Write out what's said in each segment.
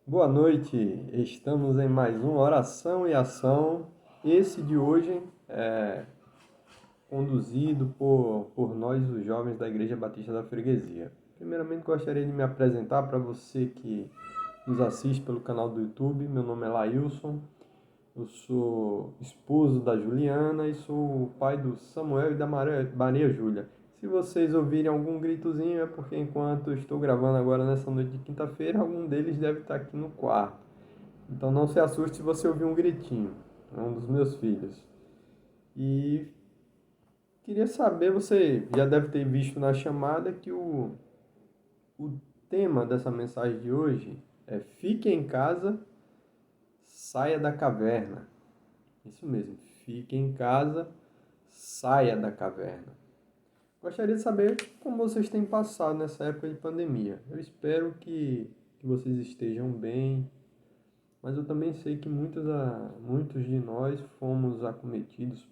Boa noite, estamos em mais uma oração e ação. Esse de hoje é conduzido por nós, os jovens da Igreja Batista da Freguesia. Primeiramente, gostaria de me apresentar para você que nos assiste pelo canal do YouTube. Meu nome é Lailson, eu sou esposo da Juliana e sou o pai do Samuel e da Maria Júlia. Se vocês ouvirem algum gritozinho é porque enquanto eu estou gravando agora nessa noite de quinta-feira, algum deles deve estar aqui no quarto. Então não se assuste se você ouvir um gritinho. É um dos meus filhos. E queria saber, você já deve ter visto na chamada que o tema dessa mensagem de hoje é Fique em casa, saia da caverna. Isso mesmo, fique em casa, saia da caverna. Gostaria de saber como vocês têm passado nessa época de pandemia. Eu espero que vocês estejam bem, mas eu também sei que muitos de nós fomos acometidos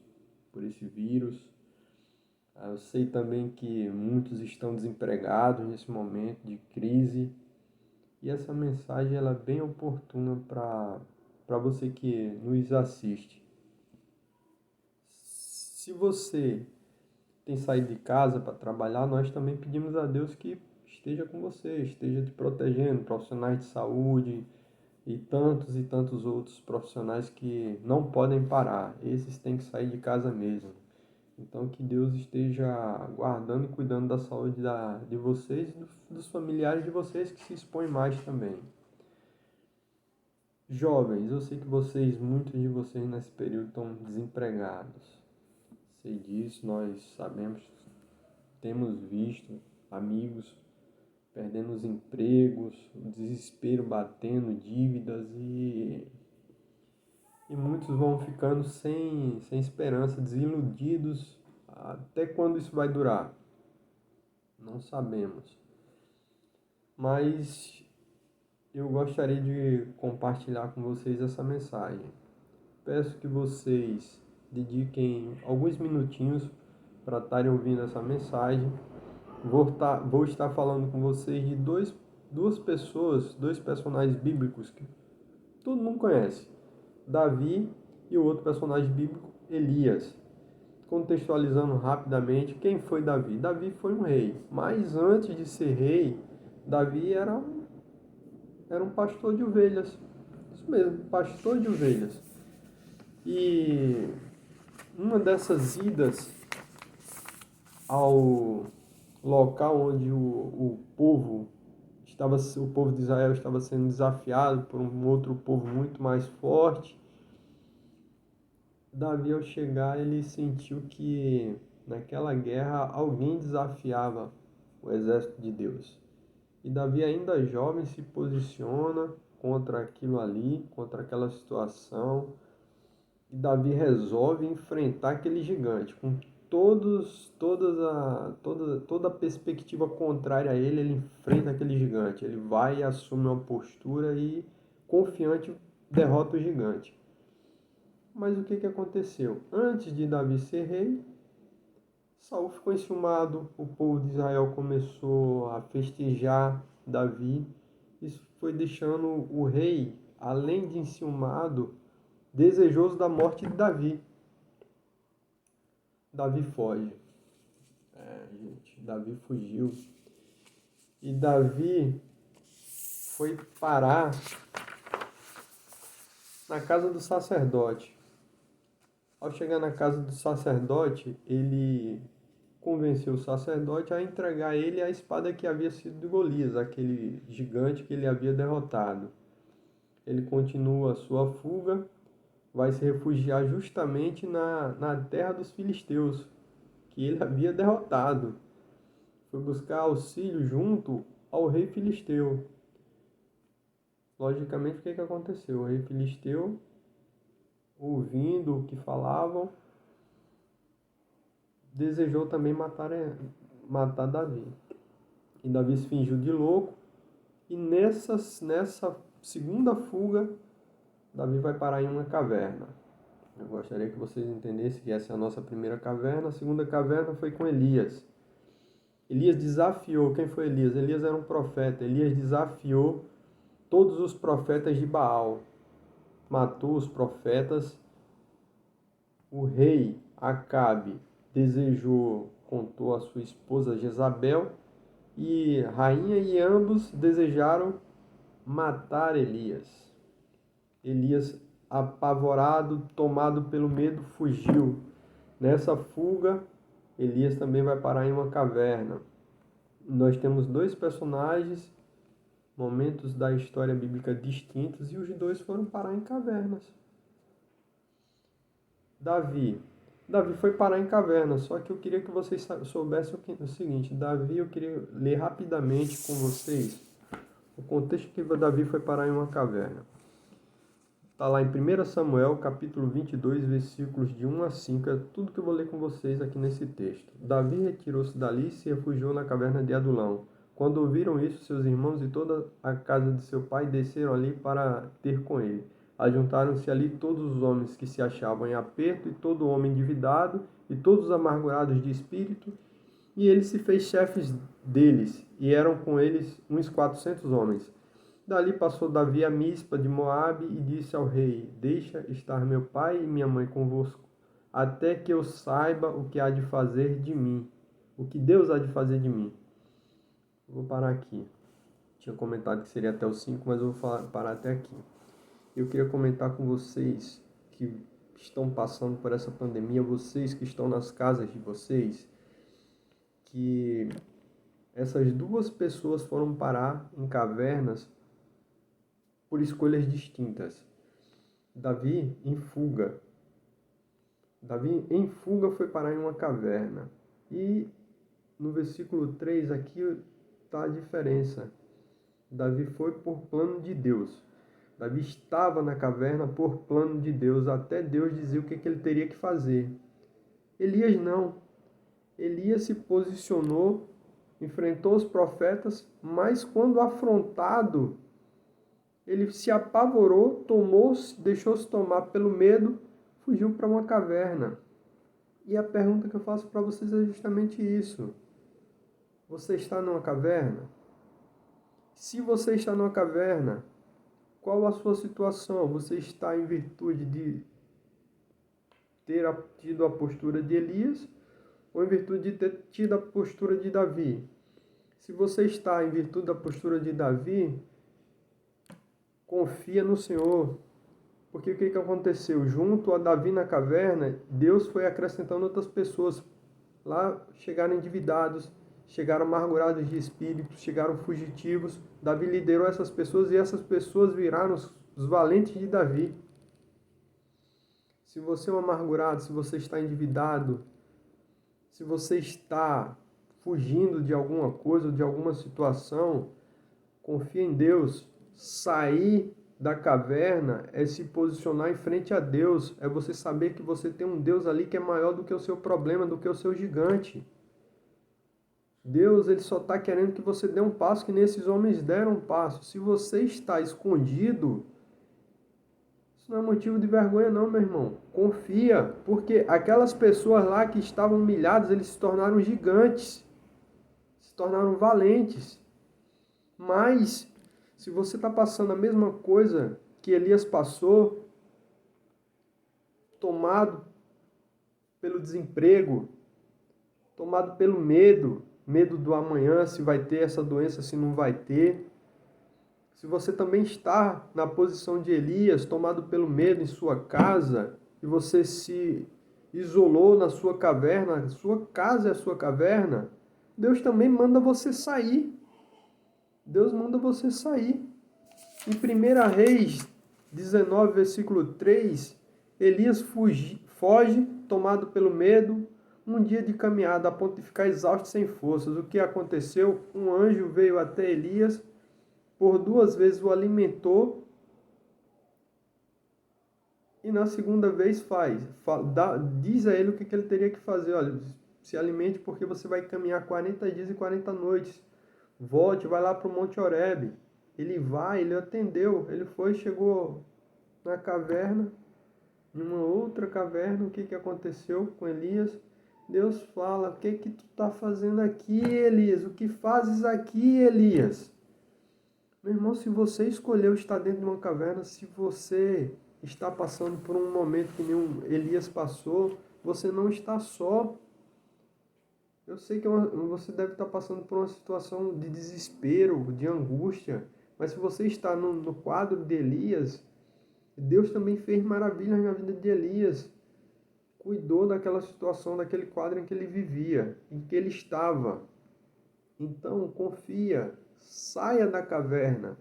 por esse vírus. Eu sei também que muitos estão desempregados nesse momento de crise. E essa mensagem ela é bem oportuna para você que nos assiste. Se você tem saído de casa para trabalhar, nós também pedimos a Deus que esteja com você, esteja te protegendo, profissionais de saúde, e tantos outros profissionais que não podem parar. Esses têm que sair de casa mesmo. Então que Deus esteja guardando e cuidando da saúde de vocês e dos familiares de vocês que se expõem mais também. Jovens, eu sei que muitos de vocês nesse período estão desempregados. Sei disso, nós sabemos, temos visto amigos perdendo os empregos, o desespero batendo, dívidas e muitos vão ficando sem esperança, desiludidos. Até quando isso vai durar? Não sabemos. Mas eu gostaria de compartilhar com vocês essa mensagem. Peço que vocês dediquem alguns minutinhos para estarem ouvindo essa mensagem. Vou estar falando com vocês de duas pessoas, dois personagens bíblicos que todo mundo conhece. Davi e o outro personagem bíblico, Elias. Contextualizando rapidamente, quem foi Davi? Davi foi um rei, mas antes de ser rei, Davi era um pastor de ovelhas. Isso mesmo, pastor de ovelhas. E uma dessas idas ao local onde o povo de Israel estava sendo desafiado por um outro povo muito mais forte, Davi, ao chegar, ele sentiu que naquela guerra alguém desafiava o exército de Deus. E Davi, ainda jovem, se posiciona contra aquilo ali, contra aquela situação. E Davi resolve enfrentar aquele gigante. Com toda a perspectiva contrária a ele, ele enfrenta aquele gigante. Ele vai e assume uma postura e, confiante, derrota o gigante. Mas o que aconteceu? Antes de Davi ser rei, Saul ficou enciumado, o povo de Israel começou a festejar Davi. Isso foi deixando o rei, além de enciumado, desejoso da morte de Davi. Davi foge. Davi fugiu. E Davi foi parar na casa do sacerdote. Ao chegar na casa do sacerdote, ele convenceu o sacerdote a entregar a ele a espada que havia sido de Golias, aquele gigante que ele havia derrotado. Ele continua a sua fuga, vai se refugiar justamente na terra dos filisteus, que ele havia derrotado. Foi buscar auxílio junto ao rei filisteu. Logicamente, o que aconteceu? O rei filisteu, ouvindo o que falavam, desejou também matar Davi. E Davi se fingiu de louco. E nessa segunda fuga, Davi vai parar em uma caverna. Eu gostaria que vocês entendessem que essa é a nossa primeira caverna. A segunda caverna foi com Elias. Elias desafiou. Quem foi Elias? Elias era um profeta. Elias desafiou todos os profetas de Baal. Matou os profetas. O rei Acabe contou a sua esposa Jezabel, e rainha, e ambos desejaram matar Elias. Elias, apavorado, tomado pelo medo, fugiu. Nessa fuga, Elias também vai parar em uma caverna. Nós temos dois personagens, momentos da história bíblica distintos, e os dois foram parar em cavernas. Davi foi parar em caverna, só que eu queria que vocês soubessem o seguinte. Davi, eu queria ler rapidamente com vocês o contexto que Davi foi parar em uma caverna. Está lá em 1 Samuel, capítulo 22, versículos de 1 a 5, é tudo que eu vou ler com vocês aqui nesse texto. Davi retirou-se dali e se refugiou na caverna de Adulão. Quando ouviram isso, seus irmãos e toda a casa de seu pai desceram ali para ter com ele. Ajuntaram-se ali todos os homens que se achavam em aperto, e todo homem endividado, e todos os amargurados de espírito, e ele se fez chefes deles, e eram com eles uns 400 homens. Dali passou Davi a Mispa de Moabe e disse ao rei: Deixa estar meu pai e minha mãe convosco, até que eu saiba o que há de fazer de mim, o que Deus há de fazer de mim. Vou parar aqui. Tinha comentado que seria até os 5, mas eu vou parar até aqui. Eu queria comentar com vocês que estão passando por essa pandemia, vocês que estão nas casas de vocês, que essas duas pessoas foram parar em cavernas por escolhas distintas. Davi em fuga foi parar em uma caverna. E no versículo 3 aqui está a diferença. Davi foi por plano de Deus. Davi estava na caverna por plano de Deus, até Deus dizer o que ele teria que fazer. Elias não. Elias se posicionou, enfrentou os profetas, mas quando afrontado, ele se apavorou, deixou-se tomar pelo medo, fugiu para uma caverna. E a pergunta que eu faço para vocês é justamente isso. Você está numa caverna? Se você está numa caverna, qual a sua situação? Você está em virtude de ter tido a postura de Elias ou em virtude de ter tido a postura de Davi? Se você está em virtude da postura de Davi, confia no Senhor. Porque o que aconteceu? Junto a Davi na caverna, Deus foi acrescentando outras pessoas. Lá chegaram endividados, chegaram amargurados de espírito, chegaram fugitivos. Davi liderou essas pessoas e essas pessoas viraram os valentes de Davi. Se você é um amargurado, se você está endividado, se você está fugindo de alguma coisa, de alguma situação, confia em Deus. Sair da caverna é se posicionar em frente a Deus, é você saber que você tem um Deus ali que é maior do que o seu problema, do que o seu gigante. Deus, ele só está querendo que você dê um passo, que nem esses homens deram um passo. Se você está escondido, isso não é motivo de vergonha não, meu irmão. Confia, porque aquelas pessoas lá que estavam humilhadas, eles se tornaram gigantes, se tornaram valentes. Mas, se você está passando a mesma coisa que Elias passou, tomado pelo desemprego, tomado pelo medo do amanhã, se vai ter essa doença, se não vai ter. Se você também está na posição de Elias, tomado pelo medo em sua casa, e você se isolou na sua caverna, sua casa é a sua caverna, Deus também manda você sair. Deus manda você sair. Em 1 Reis 19, versículo 3, Elias foge, tomado pelo medo, um dia de caminhada, a ponto de ficar exausto sem forças. O que aconteceu? Um anjo veio até Elias, por 2 vezes o alimentou, e na segunda vez diz a ele o que ele teria que fazer. Olha, se alimente porque você vai caminhar 40 dias e 40 noites. Volte, vai lá para o Monte Horebe. Ele atendeu, ele chegou na caverna, em uma outra caverna. O que aconteceu com Elias? Deus fala: o que tu está fazendo aqui, Elias? O que fazes aqui, Elias? Meu irmão, se você escolheu estar dentro de uma caverna, se você está passando por um momento que nenhum Elias passou, você não está só. Eu sei que você deve estar passando por uma situação de desespero, de angústia, mas se você está no quadro de Elias, Deus também fez maravilhas na vida de Elias. Cuidou daquela situação, daquele quadro em que ele vivia, em que ele estava. Então, confia, saia da caverna.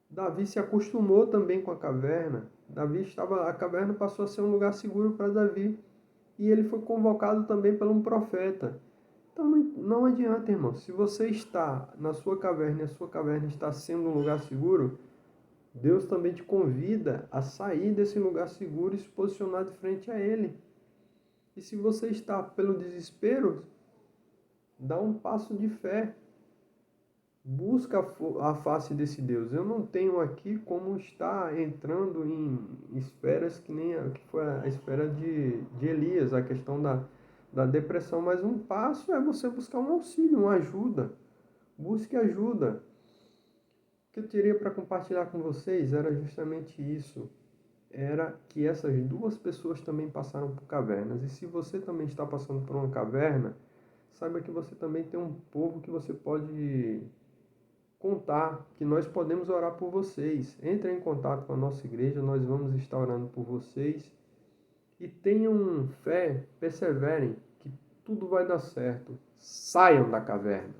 Davi se acostumou também com a caverna. A caverna passou a ser um lugar seguro para Davi. E ele foi convocado também por um profeta. Então não adianta, irmão. Se você está na sua caverna e a sua caverna está sendo um lugar seguro, Deus também te convida a sair desse lugar seguro e se posicionar de frente a Ele. E se você está pelo desespero, dá um passo de fé. Busca a face desse Deus. Eu não tenho aqui como estar entrando em esferas que nem que foi a esfera de Elias, a questão da depressão. Mas um passo é você buscar um auxílio, uma ajuda. Busque ajuda. O que eu teria para compartilhar com vocês era justamente isso. Era que essas duas pessoas também passaram por cavernas. E se você também está passando por uma caverna, saiba que você também tem um povo que você pode contar, que nós podemos orar por vocês. Entrem em contato com a nossa igreja, nós vamos estar orando por vocês. E tenham fé, perseverem, que tudo vai dar certo. Saiam da caverna.